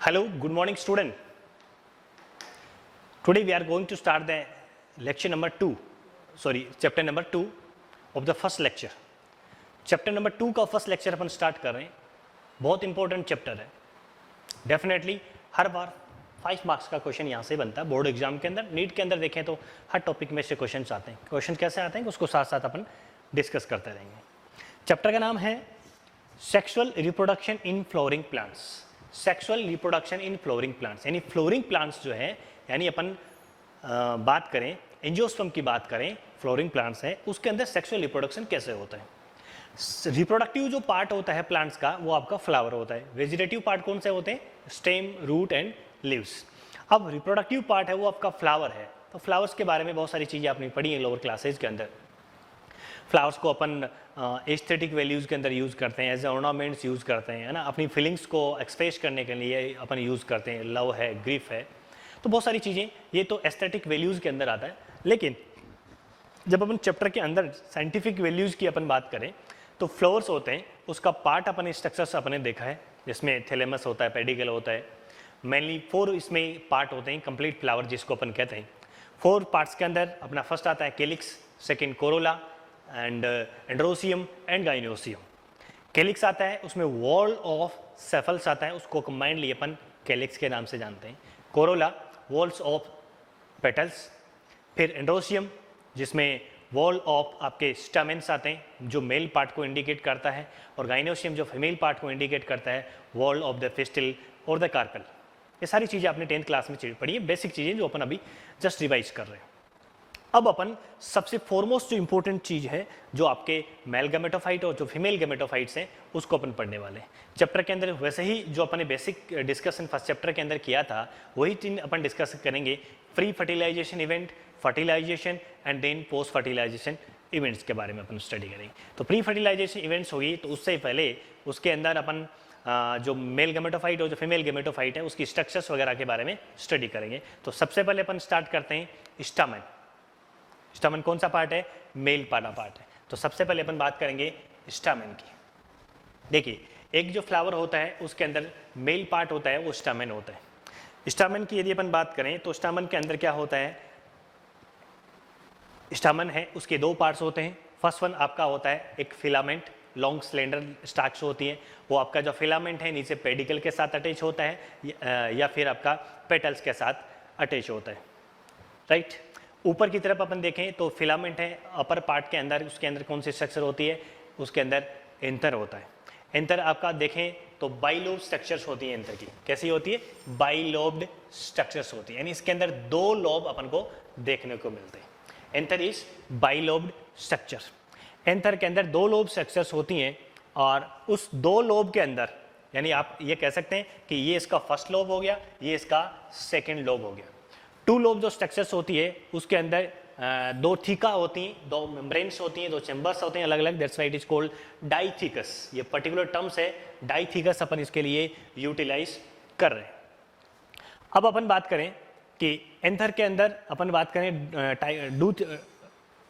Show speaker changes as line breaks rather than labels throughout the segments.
Hello, good morning student. Today we are going to start the chapter number 2 of the first lecture. Chapter number 2 का first lecture अपन start कर रहे हैं. बहुत important chapter है. Definitely हर बार 5 marks का question यहाँ से बनता है बोर्ड एग्जाम के अंदर. नीट के अंदर देखें तो हर टॉपिक में से क्वेश्चन आते हैं. क्वेश्चन कैसे आते हैं उसको साथ साथ अपन डिस्कस करते रहेंगे. चैप्टर का नाम है sexual reproduction in flooring plants. Sexual reproduction in flooring plants यानी फ्लोरिंग प्लांट्स जो है, यानी अपन बात करें एंजियोस्पर्म की बात करें, फ्लोरिंग प्लांट्स है उसके अंदर सेक्सुअल रिप्रोडक्शन कैसे होता है. रिप्रोडक्टिव जो पार्ट होता है प्लांट्स का वो आपका फ्लावर होता है. वेजिटेटिव पार्ट कौन से होते हैं? Stem, root and leaves. अब रिप्रोडक्टिव पार्ट है वो आपका फ्लावर है. तो फ्लावर्स के बारे में बहुत सारी चीज़ें आपने पढ़ी हैं लोअर क्लासेज के अंदर. फ्लावर्स को अपन एस्थेटिक वैल्यूज़ के अंदर यूज़ करते हैं, एज ऑर्नामेंट्स यूज़ करते हैं, है ना. अपनी फीलिंग्स को एक्सप्रेस करने के लिए अपन यूज़ करते हैं. लव है, ग्रीफ है, तो बहुत सारी चीज़ें ये तो एस्थेटिक वैल्यूज़ के अंदर आता है. लेकिन जब अपन चैप्टर के अंदर साइंटिफिक वैल्यूज़ की अपन बात करें तो फ्लावर्स होते हैं उसका पार्ट अपन स्ट्रक्चर्स अपने देखा है, जिसमें थैलेमस होता है, पेडिकल होता है. मेनली 4 इसमें पार्ट होते हैं कंप्लीट फ्लावर जिसको अपन कहते हैं. 4 पार्ट्स के अंदर अपना फर्स्ट आता है calyx, second Corolla and androecium and gynoecium. Calyx आता है उसमें वॉल ऑफ सेफल्स आता है, उसको कंबाइंडली अपन कैलिक्स के नाम से जानते हैं. Corolla walls of petals. फिर एंड्रोसियम जिसमें वॉल ऑफ आपके स्टैमेंस आते हैं जो मेल पार्ट को इंडिकेट करता है, और गाइनोसियम जो फीमेल पार्ट को इंडिकेट करता है, वॉल ऑफ द फिस्टिल और द कार्पेल. ये सारी चीज़ें आपने 10th क्लास में पढ़ी है, बेसिक चीज़ें जो अपन अभी जस्ट रिवाइज कर रहे हैं. अब अपन सबसे फॉरमोस्ट जो इंपॉर्टेंट चीज़ है जो आपके मेल गैमेटोफाइट और जो फीमेल गैमेटोफाइट्स हैं उसको अपन पढ़ने वाले हैं चैप्टर के अंदर. वैसे ही जो अपन ने बेसिक डिस्कशन फर्स्ट चैप्टर के अंदर किया था वही चीज अपन डिस्कस करेंगे. Pre fertilization event, fertilization and then post fertilization events के बारे में अपन स्टडी करेंगे. तो प्री फर्टिलाइजेशन इवेंट्स होगी तो उससे पहले उसके अंदर अपन जो मेल गैमेटोफाइट और जो फीमेल गैमेटोफाइट है उसकी स्ट्रक्चर्स वगैरह के बारे में स्टडी करेंगे. तो सबसे पहले अपन स्टार्ट करते हैं स्टामेन. स्टामेन कौन सा पार्ट है? मेल पार्ट है. तो सबसे पहले अपन बात करेंगे स्टामेन की. देखिए एक जो फ्लावर होता है उसके अंदर मेल पार्ट होता है वो स्टामेन होता है. स्टामेन की यदि अपन बात करें तो स्टामेन के अंदर क्या होता है? स्टामेन है उसके 2 पार्ट्स होते हैं. फर्स्ट वन आपका होता है एक फिलामेंट, लॉन्ग स्लेंडर स्टार्च होती है. वो आपका जो फिलामेंट है नीचे पेडिकल के साथ अटैच होता है या फिर आपका पेटल्स के साथ अटैच होता है. राइट. ऊपर की तरफ अपन देखें तो फिलामेंट है अपर पार्ट के अंदर. उसके अंदर कौन सी स्ट्रक्चर होती है? उसके अंदर एंथर होता है. एंथर आपका देखें तो बाइलोब स्ट्रक्चर्स होती है. एंथर की कैसी होती है? बाइलोब्ड स्ट्रक्चर्स होती है, यानी इसके अंदर 2 लोब अपन को देखने को मिलते हैं. Anther is bilobed structure. Anther के अंदर 2 लोब स्ट्रक्चर्स होती हैं और उस 2 लोब के अंदर यानी आप ये कह सकते हैं कि ये इसका फर्स्ट लोब हो गया, ये इसका सेकेंड लोब हो गया. 2 लोब जो स्ट्रक्चर्स होती है उसके अंदर 2 थीका होती हैं, 2 मेम्ब्रेन्स होती हैं, 2 चैम्बर्स होते हैं अलग अलग. That's why it is called dithecous. ये पर्टिकुलर टर्म्स है डाइथीकस अपन इसके लिए यूटिलाइज कर रहे हैं. अब अपन बात करें कि एंथर के अंदर अपन बात करें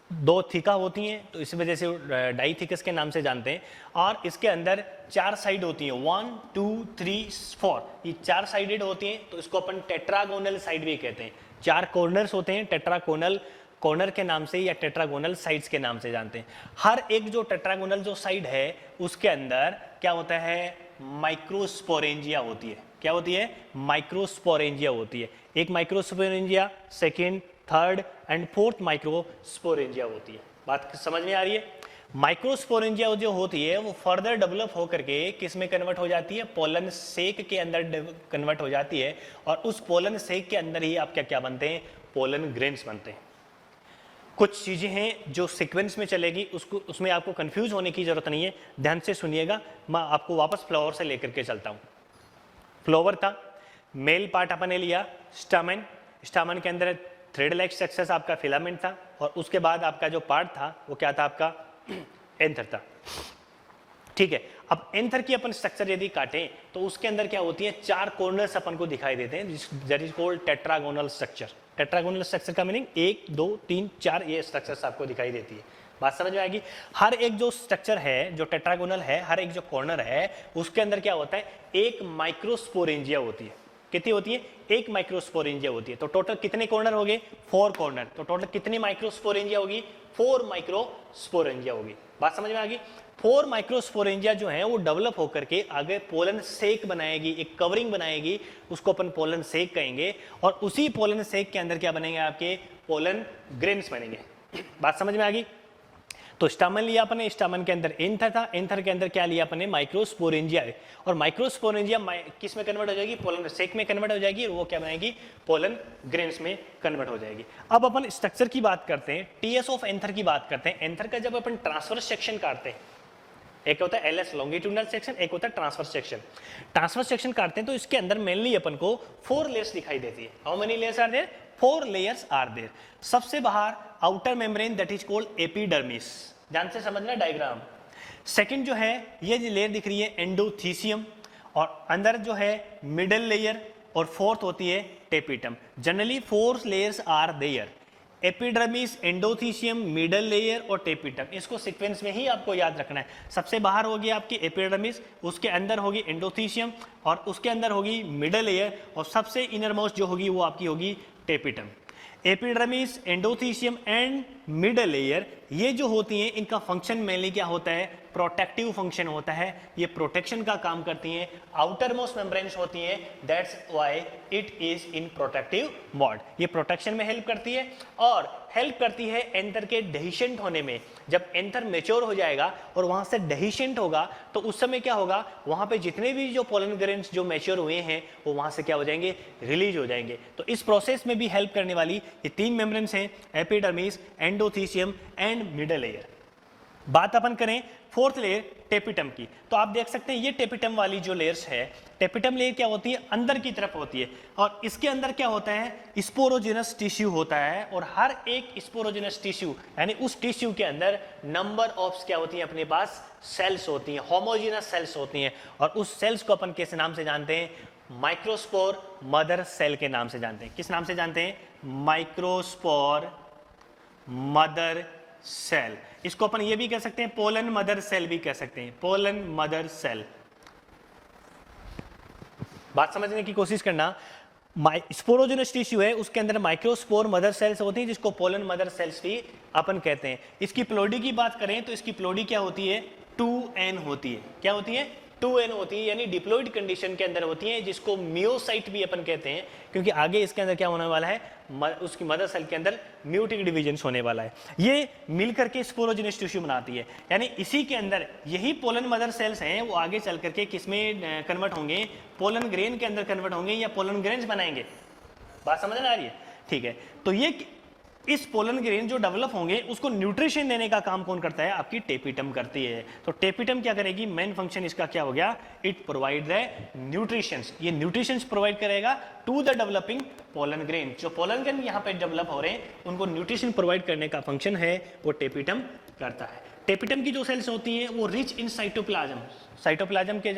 2 थीका होती हैं तो इस वजह से डाइथीकस के नाम से जानते हैं. और इसके अंदर 4 साइड होती हैं, 1 2 3 4. ये 4 साइडेड होती हैं तो इसको अपन टेट्रागोनल साइड भी कहते हैं. 4 कॉर्नर्स होते हैं, टेट्रागोनल कॉर्नर के नाम से या टेट्रागोनल साइड्स के नाम से जानते हैं. हर एक जो टेट्रागोनल जो साइड है उसके अंदर क्या होता है? माइक्रोस्पोरेंजिया होती है. क्या होती है? माइक्रोस्पोरेंजिया होती है. एक microsporangia, second, third and fourth microsporangia होती है. बात समझ में आ रही है? माइक्रोस्पोरेंजिया जो होती है वो फर्दर डेवलप होकर के किस में कन्वर्ट हो जाती है? पोलन सेक के अंदर कन्वर्ट हो जाती है. और उस पोलन सेक के अंदर ही आप क्या क्या बनते हैं? पोलन ग्रेन्स बनते हैं. कुछ चीज़ें हैं जो सीक्वेंस में चलेगी, उसमें आपको कंफ्यूज होने की जरूरत नहीं है. ध्यान से सुनिएगा, मैं आपको वापस फ्लावर से लेकर के चलता हूँ. फ्लावर था, मेल पार्ट अपन ने लिया स्टामेन. स्टामेन के अंदर थ्रेड लाइक स्ट्रक्चर्स आपका फिलामेंट था और उसके बाद आपका जो पार्ट था वो क्या था? आपका एंथर था. ठीक है. अब एंथर की अपन स्ट्रक्चर यदि काटें तो उसके अंदर क्या होती है? 4 कॉर्नर्स अपन को दिखाई देते हैं, that is called tetragonal structure. Tetragonal structure का मीनिंग 1 2 3 4 ये स्ट्रक्चर्स आपको दिखाई देती है. बात समझ में आएगी? हर एक जो स्ट्रक्चर है जो टेट्रागोनल है, हर एक जो कॉर्नर है उसके अंदर क्या होता है? एक माइक्रोस्पोरेंजिया होती है. कितनी होती है, 1 माइक्रोस्पोरेंजिया होती है। तो टोटल कितने कॉर्नर हो गए, 4 कॉर्नर। तो टोटल कितनी माइक्रोस्पोरेंजिया होगी, 4 माइक्रोस्पोरेंजिया होगी। बात समझ में आ गई। 4 माइक्रोस्पोरेंजिया जो है वो डेवलप होकर के आगे पोलन सेक बनाएगी, एक कवरिंग बनाएगी, उसको अपन पोलन सेक कहेंगे। और उसी पोलन सेक के अंदर क्या बनेंगे, आपके पोलन ग्रेन्स बनेंगे। बात समझ में आ गई। तो स्टामन लिया अपने, स्टामन के अंदर एंथर था, एंथर के अंदर क्या लिया अपने, माइक्रोस्पोरेंजिया। और माइक्रोस्पोरेंजिया किस में कन्वर्ट हो जाएगी, पोलन सेक में कन्वर्ट हो जाएगी, और वो क्या बनाएगी, पोलन ग्रेन्स में कन्वर्ट हो जाएगी। अब अपन स्ट्रक्चर की बात करते हैं, टीएस ऑफ एंथर की बात करते हैं। एंथर का जब अपन ट्रांसवर्स सेक्शन काटते हैं, एक होता है एलएस लॉन्गिट्यूडनल सेक्शन, एक होता है ट्रांसवर्स सेक्शन। ट्रांसवर्स सेक्शन काटते हैं तो इसके अंदर मेनली अपन को 4 लेयर्स दिखाई देती है। How many layers are there, 4 layers are there. सबसे बाहर outer membrane that is called epidermis, ध्यान से समझना डायग्राम। सेकंड जो है ये लेयर दिख रही है एंडोथीसियम, और अंदर जो है मिडल लेयर, और फोर्थ होती है tapetum. Generally 4 layers are there, epidermis, endothecium, middle layer और टेपिटम। इसको सीक्वेंस में ही आपको याद रखना है। सबसे बाहर होगी आपकी एपिडर्मिस, उसके अंदर होगी एंडोथीसियम, और उसके अंदर होगी मिडल लेयर, और सबसे इनरमोस्ट जो होगी वो आपकी होगी tapetum. Epidermis, endothecium and middle layer, ये जो होती हैं इनका फंक्शन मेनली क्या होता है, प्रोटेक्टिव फंक्शन होता है। ये प्रोटेक्शन का काम करती हैं, आउटर मोस्ट मेम्ब्रेन्स होती हैं, that's why it is in protective mode. ये प्रोटेक्शन में हेल्प करती है, और हेल्प करती है एंथर के डेहिशेंट होने में। जब एंथर मेच्योर हो जाएगा और वहां से डेहिशेंट होगा तो उस समय क्या होगा, वहां पे जितने भी जो पोलन ग्रेन्स जो मेच्योर हुए हैं वो वहां से क्या हो जाएंगे, रिलीज हो जाएंगे। तो इस प्रोसेस में भी हेल्प करने वाली ये 3 मेम्ब्रेन्स हैं, epidermis, endothecium and middle layer. बात अपन करें 4th लेयर टेपिटम की, तो आप देख सकते हैं ये टेपिटम वाली जो लेयर्स है, टेपिटम लेयर क्या होती है, अंदर की तरफ होती है, और इसके अंदर क्या होता है, स्पोरोजिनस टिश्यू होता है। और हर एक स्पोरोजिनस टिश्यू यानी उस टिश्यू के अंदर नंबर ऑफ क्या होती है, अपने पास सेल्स होती हैं, होमोजिनस सेल्स होती हैं। और उस सेल्स को अपन किस नाम से जानते हैं, माइक्रोस्पोर मदर सेल के नाम से जानते हैं। किस नाम से जानते हैं, माइक्रोस्पोर मदर सेल। इसको अपन ये भी कह सकते हैं, पोलन मदर सेल भी कह सकते हैं, पोलन मदर सेल। बात समझने की कोशिश करना। स्पोरोजिनस टिश्यू है, उसके अंदर माइक्रोस्पोर मदर सेल्स होती हैं, जिसको पोलन मदर सेल्स भी अपन कहते हैं। इसकी प्लोडी की बात करें तो इसकी प्लोडी क्या होती है, 2n होती है। क्या होती है, 2n होती है, यानी डिप्लॉइड कंडीशन के अंदर होती है, जिसको मियोसाइट भी अपन कहते हैं, क्योंकि आगे इसके अंदर क्या होने वाला है, उसकी मदर सेल के अंदर म्यूटिक डिवीजन होने वाला है। ये मिलकर के स्पोरोजिनस टिश्यू बनाती है, यानी इसी के अंदर यही पोलन मदर सेल्स हैं, वो आगे चल करके किसमें कन्वर्ट होंगे, पोलन ग्रेन के अंदर कन्वर्ट होंगे, या पोलन ग्रेन्स बनाएंगे। बात समझ में आ रही है, ठीक है। तो ये इस पोलन ग्रेन जो डेवलप होंगे उसको न्यूट्रिशन देने का काम कौन करता है, आपकी टेपिटम करती है। तो टेपिटम क्या करेगी, मेन फंक्शन इसका क्या हो गया, इट प्रोवाइड द न्यूट्रिशंस। ये न्यूट्रिशंस प्रोवाइड करेगा to the developing pollen grain. जो पोलन ग्रेन यहाँ पे डेवलप हो रहे हैं उनको न्यूट्रिशन प्रोवाइड करने का फंक्शन है वो टेपिटम करता है। टेपिटम की जो सेल्स होती हैं वो रिच इन साइटोप्लाज्म, साइटोप्लाज्म के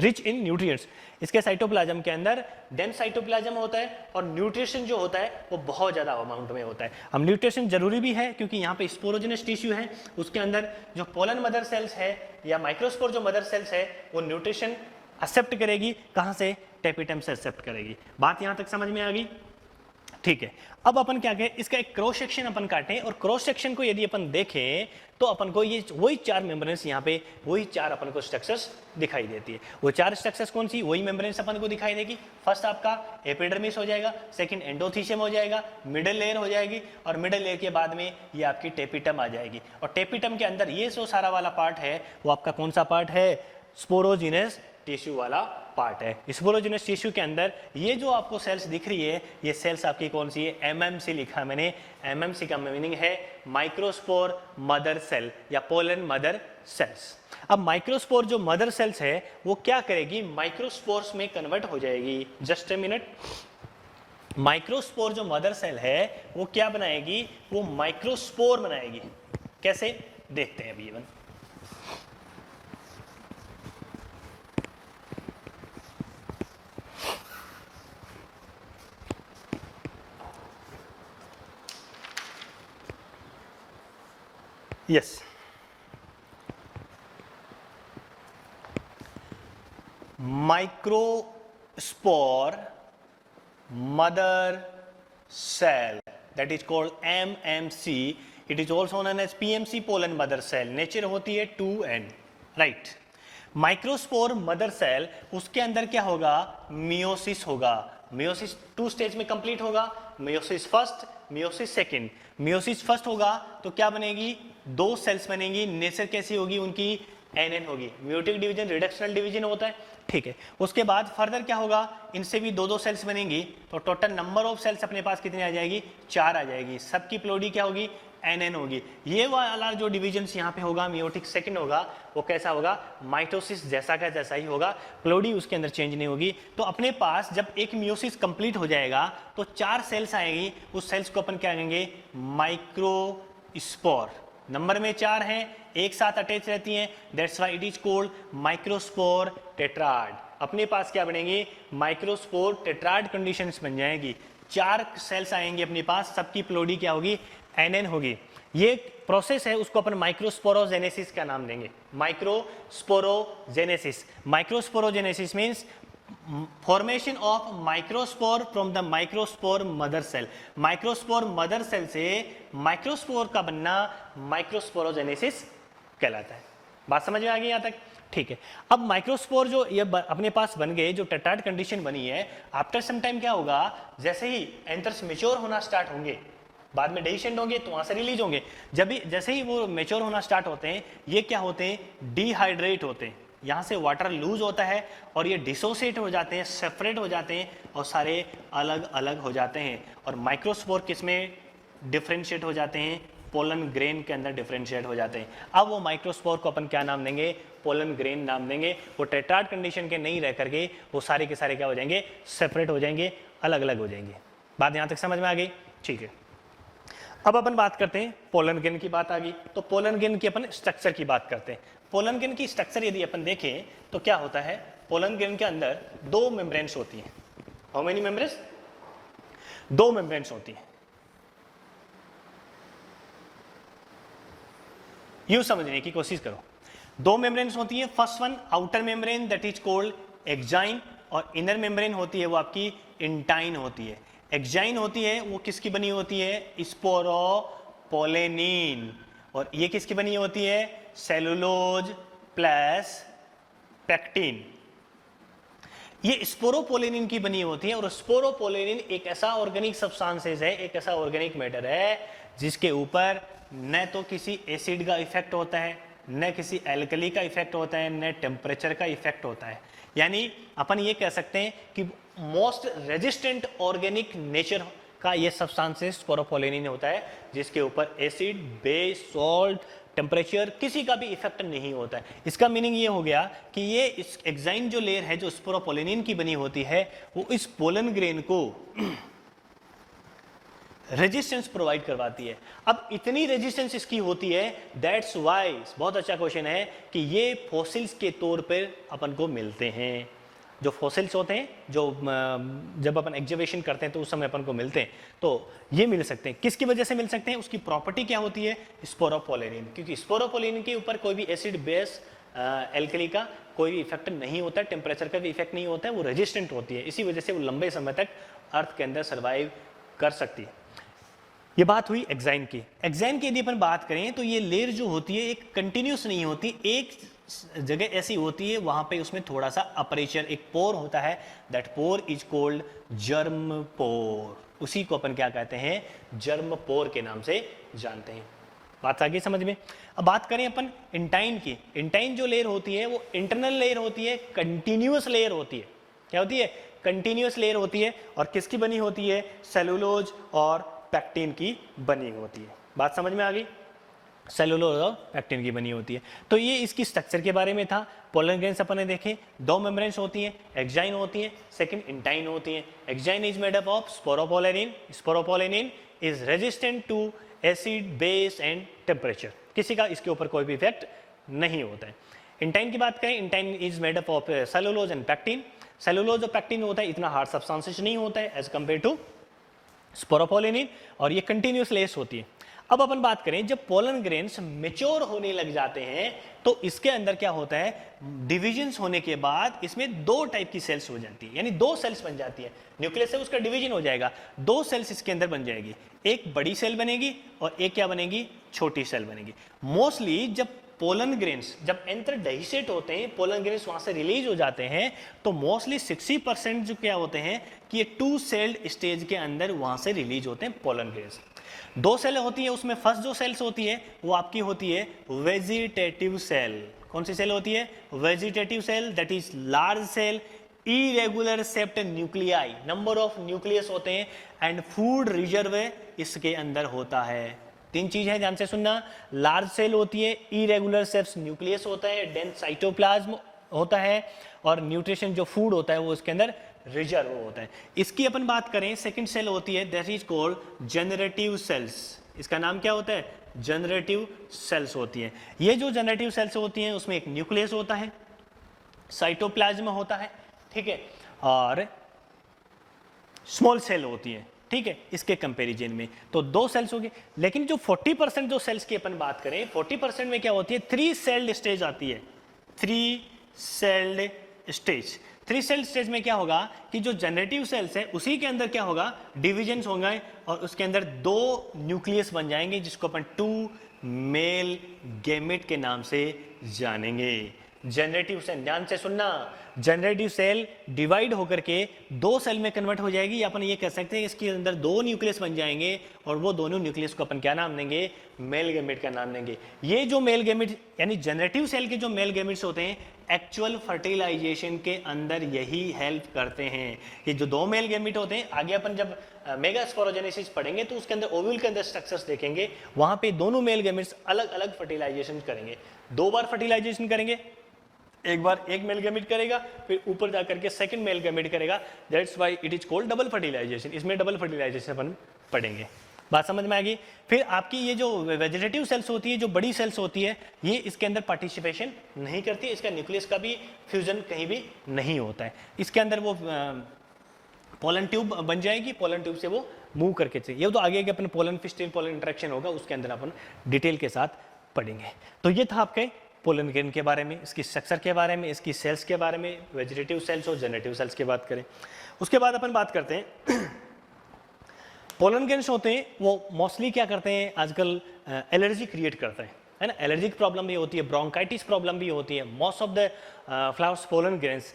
रिच इन न्यूट्रिएंट्स। इसके साइटोप्लाज्म के अंदर डेंस साइटोप्लाज्म होता है, और न्यूट्रिशन जो होता है वो बहुत ज़्यादा अमाउंट में होता है। अब न्यूट्रिशन जरूरी भी है, क्योंकि यहाँ पे स्पोरोजिनस टिश्यू है, उसके अंदर जो पोलन मदर सेल्स है या माइक्रोस्पोर जो मदर सेल्स है वो न्यूट्रिशन एक्सेप्ट करेगी। कहाँ से, टेपिटम से एक्सेप्ट करेगी। बात यहाँ तक समझ में आ गई, ठीक है। अब अपन क्या कहें, इसका एक क्रॉस सेक्शन अपन काटें, और क्रॉस सेक्शन को यदि अपन देखें तो अपन को ये वही 4 मेम्ब्रेन्स, यहाँ पे वही 4 अपन को स्ट्रक्चर्स दिखाई देती है। वो 4 स्ट्रक्चर्स कौन सी, वही मेम्ब्रेन्स अपन को दिखाई देगी। फर्स्ट आपका एपिडर्मिस हो जाएगा, सेकंड एंडोथीसियम हो जाएगा, मिडल लेयर हो जाएगी, और मिडल लेयर के बाद में ये आपकी टेपिटम आ जाएगी। और टेपिटम के अंदर ये जो सारा वाला पार्ट है वो आपका कौन सा पार्ट है, स्पोरोजिनस टिश्यू वाला पार्ट है। स्पोरोजिनस टिश्यू के अंदर ये जो आपको सेल्स दिख रही है, ये सेल्स आपकी कौन सी है, एमएमसी लिखा मैंने। एमएमसी का मीनिंग है माइक्रोस्पोर मदर सेल या पोलन मदर सेल्स। अब माइक्रोस्पोर जो मदर सेल्स है वो क्या करेगी, माइक्रोस्पोर्स में कन्वर्ट हो जाएगी। जस्ट ए मिनट, माइक्रोस्पोर जो मदर सेल है वो क्या बनाएगी, वो माइक्रोस्पोर बनाएगी। कैसे, देखते हैं अभी। Yes, spore mother cell, that is called MMC. It is also known as PMC, pollen mother cell. Nature होती है 2n, right. Microspore mother cell, उसके अंदर क्या होगा, मियोसिस होगा. मियोसिस 2 स्टेज में कंप्लीट होगा. Meiosis first, meiosis second. Meiosis first होगा तो क्या बनेगी, 2 सेल्स बनेंगी. नेचर कैसी होगी उनकी, एनएन होगी. म्यूटिक डिवीजन रिडक्शनल डिवीजन होता है, ठीक है. उसके बाद फर्दर क्या होगा, इनसे भी 2-2 सेल्स बनेंगी. तो टोटल नंबर ऑफ सेल्स अपने पास कितनी आ जाएगी, 4 आ जाएगी. सबकी प्लोडी क्या होगी, एनएन होगी. ये वाला जो डिवीजन यहाँ पे होगा, मियोटिक सेकंड होगा, वो कैसा होगा, माइटोसिस जैसा का जैसा ही होगा. प्लोडी उसके अंदर चेंज नहीं होगी. तो अपने पास जब एक मियोसिस कंप्लीट हो जाएगा तो 4 सेल्स आएंगी. उस सेल्स को अपन क्या कहेंगे, माइक्रोस्पोर. नंबर में 4 हैं, एक साथ अटैच रहती हैं, that's why it is called microspore tetrad. अपने पास क्या बनेंगे, माइक्रोस्पोर टेट्राड कंडीशंस बन जाएगी. 4 सेल्स आएंगे अपने पास, सबकी प्लोडी क्या होगी, एनएन होगी. ये प्रोसेस है, उसको अपन माइक्रोस्पोरोजेनेसिस का नाम देंगे. Microsporogenesis. Microsporogenesis means formation of microspore from the microspore mother cell. Microspore mother cell से माइक्रोस्पोर का बनना माइक्रोस्पोरोजेनेसिस कहलाता है. बात समझ में आ गई यहाँ तक, ठीक है. अब माइक्रोस्पोर जो ये अपने पास बन गए, जो टेट्राड कंडीशन बनी है, आफ्टर सम टाइम क्या होगा, जैसे ही एंथर्स मेच्योर होना स्टार्ट होंगे, बाद में डेhiscent होंगे तो वहां से रिलीज होंगे. जब भी जैसे ही वो मेच्योर होना स्टार्ट होते हैं, ये क्या होते हैं, डिहाइड्रेट होते हैं. यहाँ से वाटर लूज होता है और ये डिसोसिएट हो जाते हैं, सेपरेट हो जाते हैं और सारे अलग अलग हो जाते हैं. और माइक्रोस्पोर किस में डिफ्रेंशिएट हो जाते हैं, पोलन ग्रेन के अंदर डिफ्रेंशिएट हो जाते हैं. अब वो माइक्रोस्पोर को अपन क्या नाम देंगे, पोलन ग्रेन नाम देंगे. वो टेट्राड कंडीशन के नहीं रह करके वो सारे के सारे क्या हो जाएंगे, सेपरेट हो जाएंगे, अलग अलग हो जाएंगे. बात यहाँ तक समझ में आ गई, ठीक है. अब अपन बात करते हैं, पोलन ग्रेन की बात आ गई तो पोलन ग्रेन की अपन स्ट्रक्चर की बात करते हैं. पोलन ग्रेन की स्ट्रक्चर यदि अपन देखें तो क्या होता है, पोलन ग्रेन के अंदर 2 मेम्ब्रेन्स होती हैं. हाउ मेनी मेम्ब्रेन्स, 2 मेम्ब्रेन्स होती हैं. यूं समझने की कोशिश करो. 2 मेम्ब्रेन्स होती है. First one outer membrane, that is called exine, और इनर मेम्ब्रेन होती है वो आपकी इंटाइन होती है. एक्साइन होती है वो किसकी बनी होती है, स्पोरोपोलेनिन. और ये किसकी बनी होती है, सेलुलोज प्लस पेक्टिन. ये स्पोरोपोलेनिन की बनी होती है. और स्पोरोपोलेनिन एक ऐसा ऑर्गेनिक सब्सटेंसेस है, एक ऐसा ऑर्गेनिक मैटर है जिसके ऊपर न तो किसी एसिड का इफेक्ट होता है, न किसी एल्कली का इफेक्ट होता है, न टेम्परेचर का इफेक्ट होता है. यानी अपन ये कह सकते हैं कि मोस्ट रेजिस्टेंट ऑर्गेनिक नेचर का ये सब्सटेंसेस स्पोरोपोलेनिन होता है, जिसके ऊपर एसिड, बेस, सॉल्ट, टेम्परेचर किसी का भी इफेक्ट नहीं होता है. इसका मीनिंग ये हो गया कि ये इस एक्साइन जो लेयर है जो स्पोरोपोलेनिन की बनी होती है, वो इस पोलन ग्रेन को रेजिस्टेंस प्रोवाइड करवाती है. अब इतनी रेजिस्टेंस इसकी होती है, दैट्स वाई, बहुत अच्छा क्वेश्चन है, कि ये फॉसिल्स के तौर पर अपन को मिलते हैं. जो फॉसिल्स होते हैं, जो जब अपन एग्जीबिशन करते हैं तो उस समय अपन को मिलते हैं, तो ये मिल सकते हैं. किसकी वजह से मिल सकते हैं, उसकी प्रॉपर्टी क्या होती है, स्पोरोपोलेनिन. क्योंकि स्पोरोपोलेनिन के ऊपर कोई भी एसिड, बेस, एल्कली का कोई भी इफेक्ट नहीं होता है, टेम्परेचर का भी इफेक्ट नहीं होता है, वो रेजिस्टेंट होती है. इसी वजह से वो लंबे समय तक अर्थ के अंदर सर्वाइव कर सकती है. ये बात हुई एक्साइन की. एक्साइन की यदि अपन बात करें तो ये लेयर जो होती है एक कंटिन्यूस नहीं होती, एक जगह ऐसी होती है वहां पे उसमें थोड़ा सा अपर्चर, एक पोर होता है. That pore is called germ pore. उसी को अपन क्या कहते हैं, जर्म पोर के नाम से जानते हैं. बात आ गई समझ में. अब बात करें अपन इंटाइन की. इंटाइन जो लेयर होती है वो इंटरनल लेयर होती है, कंटिन्यूस लेयर होती है. क्या होती है, कंटिन्यूस लेयर होती है. और किसकी बनी होती है, सेलुलोज और पैक्टिन की बनी होती है. बात समझ में आ गई, सेलुलोज और पैक्टिन की बनी होती है. तो ये इसकी स्ट्रक्चर के बारे में था. पोलन ग्रेन्स अपन ने देखे, 2 मेम्ब्रेन्स होती हैं, एक्साइन होती है, सेकंड इंटाइन होती है. Exine is made up of sporopollenin. Sporopollenin is resistant to acid, base and temperature. किसी का इसके ऊपर कोई भी इफेक्ट नहीं होता है. इंटाइन की बात करें, intine is made up of cellulose and pectin. Cellulose और पैक्टिन होता है, इतना हार्ड सब्सटेंसेस नहीं होता है एज कंपेयर टू स्पोरोपोलेनिन. और ये कंटिन्यूस लेयर्स होती है. अब अपन बात करें जब पोलन ग्रेन्स मेच्योर होने लग जाते हैं तो इसके अंदर क्या होता है, डिविजन्स होने के बाद इसमें दो टाइप की सेल्स हो जाती है, यानी दो सेल्स बन जाती है। न्यूक्लियस से उसका डिवीजन हो जाएगा, दो सेल्स इसके अंदर बन जाएगी, एक बड़ी सेल बनेगी और एक क्या बनेगी, छोटी सेल बनेगी। मोस्टली जब पोलन ग्रेन्स जब एंथर डाइसेट होते हैं, पोलन ग्रेन्स वहां से रिलीज हो जाते हैं, तो मोस्टली 60% जो क्या होते हैं कि ये 2 सेल्ड स्टेज के अंदर वहां से रिलीज होते हैं पोलन ग्रेन्स। 2 सेल होती है, उसमें फर्स्ट जो सेल्स होती है वो आपकी होती है वेजिटेटिव सेल। कौन सी सेल होती है, vegetative cell, that is large cell, irregular septa nuclei, number of nucleus होते हैं, एंड फूड रिजर्व इसके अंदर होता है। 3 चीज है, ध्यान से सुनना, लार्ज सेल होती है, इरेगुलर सेप्ट न्यूक्लियस होता है, डेंस साइटोप्लाज्म होता है, और न्यूट्रिशन जो फूड होता है वो इसके अंदर रिजर्व होता है। इसकी अपन बात करें, सेकंड सेल होती है, that is called generative cells. इसका नाम क्या होता है, जनरेटिव सेल्स होती है। ये जो जनरेटिव सेल्स होती हैं उसमें एक न्यूक्लियस होता है, साइटोप्लाज्म होता है, ठीक है, और स्मॉल सेल होती है, ठीक है, इसके कंपैरिजन में तो 2 सेल्स होगी। लेकिन जो 40% जो सेल्स की अपन बात करें, 40% में क्या होती है, 3 सेल्ड स्टेज आती है, 3 सेल्ड स्टेज। 3 सेल स्टेज में क्या होगा कि जो जनरेटिव सेल्स है उसी के अंदर क्या होगा, डिविजन्स होंगे और उसके अंदर 2 न्यूक्लियस बन जाएंगे जिसको अपन 2 मेल गैमेट के नाम से जानेंगे। जनरेटिव सेल, ध्यान से सुनना, जनरेटिव सेल डिवाइड होकर के 2 सेल में कन्वर्ट हो जाएगी, या अपन ये कह सकते हैं इसके अंदर 2 न्यूक्लियस बन जाएंगे और वो दोनों न्यूक्लियस को अपन क्या नाम देंगे, मेल गैमेट का नाम देंगे। ये जो मेल गैमेट यानी जनरेटिव सेल के जो मेल गैमेट्स होते हैं एक्चुअल फर्टिलाइजेशन के अंदर यही हेल्प करते हैं। कि जो 2 मेल गैमेट होते हैं, आगे अपन जब मेगा स्पोरोजेनेसिस पढ़ेंगे तो उसके अंदर ओव्यूल के अंदर स्ट्रक्चर्स देखेंगे, वहां पे दोनों मेल गैमेट्स अलग अलग फर्टिलाइजेशन करेंगे, 2 बार फर्टिलाइजेशन करेंगे, एक बार एक मेल गैमेट करेगा, फिर ऊपर जाकर के सेकंड मेल गैमेट करेगा, that's why it is called double fertilization. इसमें डबल फर्टिलाइजेशन अपन पढ़ेंगे, बात समझ में आ गई। फिर आपकी ये जो वेजिटेटिव सेल्स होती है, जो बड़ी सेल्स होती है, ये इसके अंदर पार्टिसिपेशन नहीं करती, इसका न्यूक्लियस का भी फ्यूजन कहीं भी नहीं होता है। इसके अंदर वो पोलन ट्यूब बन जाएगी, पोलन ट्यूब से वो मूव करके चाहिए। ये तो आगे के अपन पोलन फिस्टिल पोलन इंटरेक्शन होगा, उसके अंदर अपन डिटेल के साथ पढ़ेंगे। तो ये था आपके पोलन ग्रेन के बारे में, इसकी स्ट्रक्चर के बारे में, इसकी सेल्स के बारे में, वेजिटेटिव सेल्स और जनरेटिव सेल्स की बात करें। उसके बाद अपन बात करते हैं पोलन ग्रेन्स होते हैं वो मोस्टली क्या करते हैं, आजकल एलर्जी क्रिएट करते हैं, है ना, एलर्जिक प्रॉब्लम भी होती है, ब्रोंकाइटिस प्रॉब्लम भी होती है। Most of the flowers pollen grains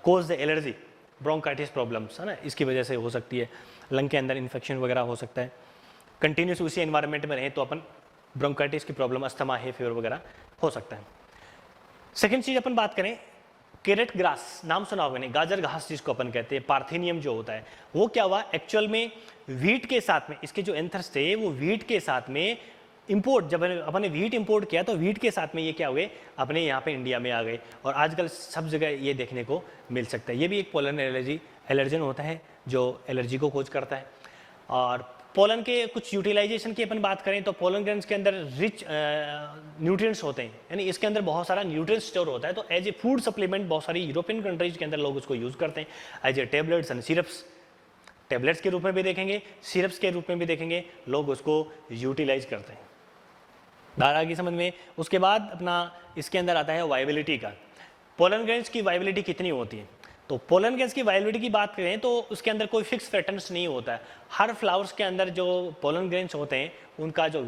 cause the allergy, bronchitis problems, है ना, इसकी वजह से हो सकती है, लंग के अंदर इन्फेक्शन वगैरह हो सकता है, कंटिन्यूस उसी एनवायरनमेंट में रहें तो अपन ब्रोंकाइटिस की प्रॉब्लम, अस्थमा, है फीवर वगैरह हो सकता है। सेकेंड चीज अपन बात करें, कैरेट ग्रास, नाम सुना होगा नहीं, गाजर घास जिसको अपन कहते हैं, पार्थेनियम जो होता है, वो क्या हुआ एक्चुअल में वीट के साथ में, इसके जो एंथर्स थे वो वीट के साथ में इंपोर्ट, जब अपन ने वीट इंपोर्ट किया तो वीट के साथ में ये क्या हुए, अपने यहाँ पे इंडिया में आ गए और आजकल सब जगह ये देखने को मिल सकता है। ये भी एक पोलन एलर्जन होता है जो एलर्जी को खोज करता है। और पोलन के कुछ यूटिलाइजेशन की अपन बात करें तो पोलन ग्रेन्स के अंदर रिच न्यूट्रिएंट्स होते हैं, यानी इसके अंदर बहुत सारा न्यूट्रिएंट स्टोर होता है, तो एज ए फूड सप्लीमेंट बहुत सारी यूरोपियन कंट्रीज के अंदर लोग उसको यूज़ करते हैं, as a tablets and syrups, tablets के रूप में भी देखेंगे, सिरप्स के रूप में भी देखेंगे, लोग उसको यूटिलाइज करते हैं। बात आ गई समझ में। उसके बाद अपना इसके अंदर आता है वायबिलिटी का, पोलन ग्रेन्स की वायबिलिटी कितनी होती है। तो पोलन ग्रेन्स की वायबिलिटी की बात करें तो उसके अंदर कोई फिक्स पैटर्न्स नहीं होता है, हर फ्लावर्स के अंदर जो पोलन ग्रेन्स होते हैं उनका जो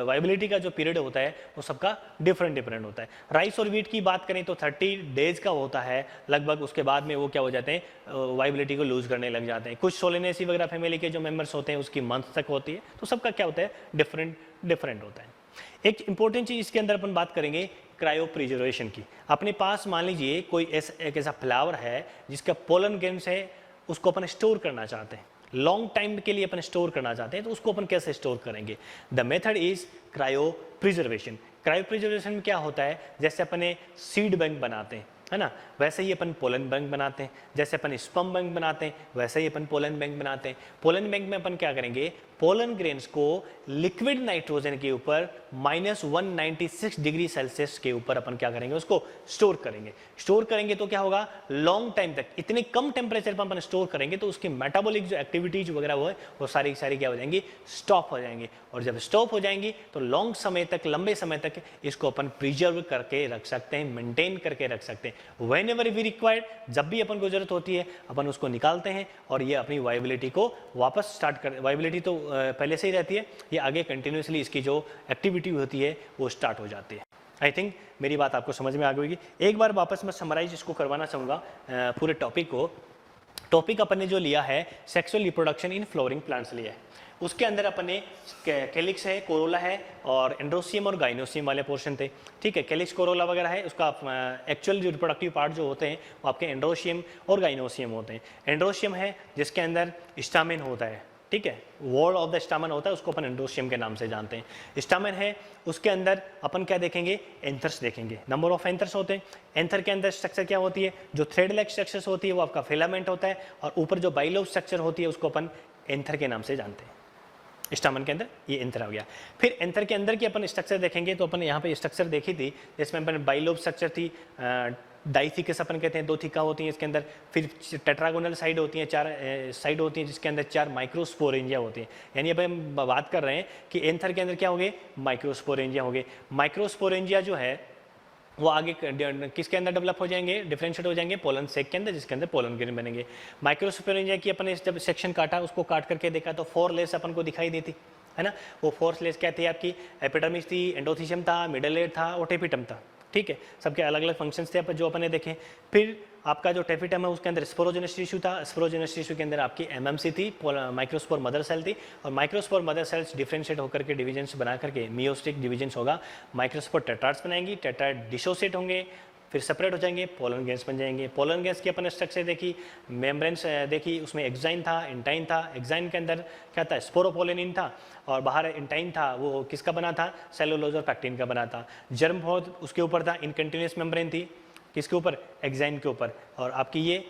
वायबिलिटी का जो पीरियड होता है वो सबका डिफरेंट होता है। राइस और वीट की बात करें तो 30 डेज का होता है लगभग, उसके बाद में वो क्या हो जाते हैं, वायबिलिटी को लूज करने लग जाते हैं। कुछ सोलेनेसी वगैरह फैमिली के जो मेंबर्स होते हैं उसकी मंथ तक होती है, तो सबका क्या होता है, डिफरेंट होता है। एक इंपॉर्टेंट चीज इसके अंदर अपन बात करेंगे क्रायो प्रिजर्वेशन की। अपने पास मान लीजिए कोई एक ऐसा फ्लावर है जिसका पोलन ग्रेन्स है, उसको अपन स्टोर करना चाहते हैं, लॉन्ग टाइम के लिए अपन स्टोर करना चाहते हैं, तो उसको अपन कैसे स्टोर करेंगे। The method is cryo preservation. Cryo preservation में क्या होता है, जैसे अपने सीड बैंक बनाते हैं, है ना, वैसे ही अपन पोलन बैंक बनाते हैं, जैसे अपन स्पर्म बैंक बनाते हैं वैसे ही अपन पोलन बैंक बनाते हैं। पोलन बैंक में अपन क्या करेंगे, पोलन ग्रेन्स को लिक्विड नाइट्रोजन के ऊपर -196 डिग्री सेल्सियस के ऊपर अपन क्या करेंगे, उसको स्टोर करेंगे। स्टोर करेंगे तो क्या होगा, लॉन्ग टाइम तक इतने कम टेम्परेचर पर अपन स्टोर करेंगे तो उसकी मेटाबॉलिक जो एक्टिविटीज वगैरह वो है वो सारी क्या हो जाएंगी, स्टॉप हो जाएंगी। और जब स्टॉप हो जाएंगी तो लॉन्ग समय तक, लंबे समय तक इसको अपन प्रिजर्व करके रख सकते हैं, मेंटेन करके रख सकते हैं। व्हेन एवर वी रिक्वायर्ड, जब भी अपन को जरूरत होती है अपन उसको निकालते हैं और ये अपनी वाइबिलिटी को वापस स्टार्ट कर, वाइबिलिटी तो पहले से ही रहती है, ये आगे कंटिन्यूसली इसकी जो एक्टिविटी होती है वो स्टार्ट हो जाती है। आई थिंक मेरी बात आपको समझ में आ गई होगी। एक बार वापस मैं समराइज इसको करवाना चाहूँगा पूरे टॉपिक को। टॉपिक अपन ने जो लिया है sexual reproduction in flooring plants लिया है। उसके अंदर अपन ने कैलिक्स है, कोरोला है और एंड्रोसियम और गाइनोसियम वाले पोर्शन थे। ठीक है, कैलिक्स कोरोला वगैरह है, उसका एक्चुअल जो रिप्रोडक्टिव पार्ट जो होते हैं वो आपके एंड्रोसियम और गाइनोसियम होते हैं। एंड्रोसियम है जिसके अंदर स्टामेन होता है, ठीक है, वॉल ऑफ द स्टामेन होता है, उसको अपन एंड्रोसियम के नाम से जानते हैं। स्टामेन है, उसके अंदर अपन क्या देखेंगे, एंथर्स देखेंगे, नंबर ऑफ एंथर्स होते हैं। एंथर के अंदर स्ट्रक्चर क्या होती है, जो थ्रेड लाइक स्ट्रक्चर होती है वो आपका फिलामेंट होता है, और ऊपर जो बाइलोब स्ट्रक्चर होती है उसको अपन एंथर के नाम से जानते हैं। स्टामन के अंदर ये एंथर हो गया। फिर एंथर के अंदर की अपन स्ट्रक्चर देखेंगे तो अपन यहाँ पे स्ट्रक्चर देखी थी जिसमें अपन बाइलोब स्ट्रक्चर थी, डाइथिकस अपन कहते हैं, 2 थिका होती हैं इसके अंदर। फिर टेट्रागोनल साइड होती हैं, 4 साइड होती हैं जिसके अंदर 4 माइक्रोस्पोरेंजिया होती हैं। यानी अब हम बात कर रहे हैं कि एंथर के अंदर क्या हो गए, माइक्रोस्पोरेंजिया हो गए। माइक्रोस्पोरेंजिया जो है वो आगे किसके अंदर डेवलप हो जाएंगे, डिफरेंशिएट हो जाएंगे पोलन सेक के अंदर, जिसके अंदर पोलन ग्रेन बनेंगे। माइक्रोस्पोरेंजिया की अपन जब सेक्शन काटा, उसको काट करके देखा तो 4 लेयर्स अपन को दिखाई देती है ना। वो 4 लेयर्स क्या थी आपकी, एपिडर्मिस थी, एंडोथीशियम था, मिडल लेयर था और टेपिटम था। ठीक है, सबके अलग अलग फंक्शंस थे जो अपन ने देखे। फिर आपका जो टेपिटम है उसके अंदर स्पोरोजेनस टिश्यू था, स्पोरोजेनस टिश्यू के अंदर आपकी एमएमसी थी, माइक्रोस्पोर मदर सेल थी, और माइक्रोस्पोर मदर सेल्स डिफरेंशिएट होकर के डिवीजन्स बना करके मियोस्टिक डिवीजन्स होगा, माइक्रोस्पोर टेट्राड्स बनाएंगी, टेट्राड डिसोसिएट होंगे, फिर सेपरेट हो जाएंगे, पोलन गैस बन जाएंगे। पोलन गैस की अपन स्ट्रक्चर देखी, मेम्ब्रेन्स देखी, उसमें एक्साइन था, इंटाइन था। एक्साइन के अंदर क्या था, स्पोरोपोलेनिन था, और बाहर इंटाइन था, वो किसका बना था, सेलुलोज और पैक्टिन का बना था। जर्म बहुत उसके ऊपर था, इनकंटिन्यूस मेम्ब्रेन थी, किसके ऊपर, एक्साइन के ऊपर, और आपकी ये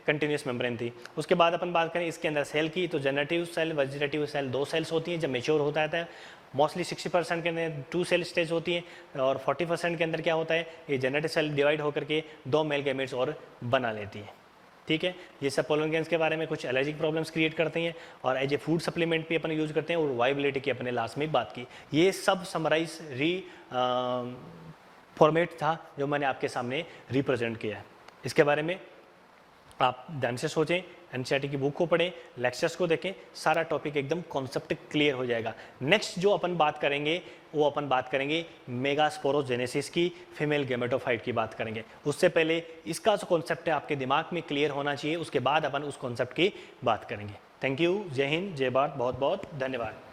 कंटिन्यूस मेम्ब्रेन थी। उसके बाद अपन बात करें इसके अंदर सेल की, तो generative cell, vegetative cell 2 cells होती हैं जब मेच्योर होता है। मोस्टली 60% के अंदर 2 सेल स्टेज होती है, और 40% के अंदर क्या होता है, ये जेनेटिक सेल डिवाइड होकर के 2 मेल गैमेट्स और बना लेती है। ठीक है, ये सब पोलन ग्रेन्स के बारे में कुछ एलर्जिक प्रॉब्लम्स क्रिएट करते हैं, और एज ए फूड सप्लीमेंट भी अपन यूज करते हैं, और वाइबिलिटी की अपने लास्ट में बात की। ये सब समराइज फॉर्मेट था जो मैंने आपके सामने रिप्रेजेंट किया है। इसके बारे में आप ध्यान से सोचें, एनसीईआरटी की बुक को पढ़ें, लेक्चर्स को देखें, सारा टॉपिक एकदम कॉन्सेप्ट क्लियर हो जाएगा। नेक्स्ट जो अपन बात करेंगे वो अपन बात करेंगे मेगास्पोरोजेनेसिस की, फीमेल गेमेटोफाइट की बात करेंगे। उससे पहले इसका जो कॉन्सेप्ट है आपके दिमाग में क्लियर होना चाहिए, उसके बाद अपन उस कॉन्सेप्ट की बात करेंगे। थैंक यू, जय हिंद, जय भारत, बहुत बहुत धन्यवाद।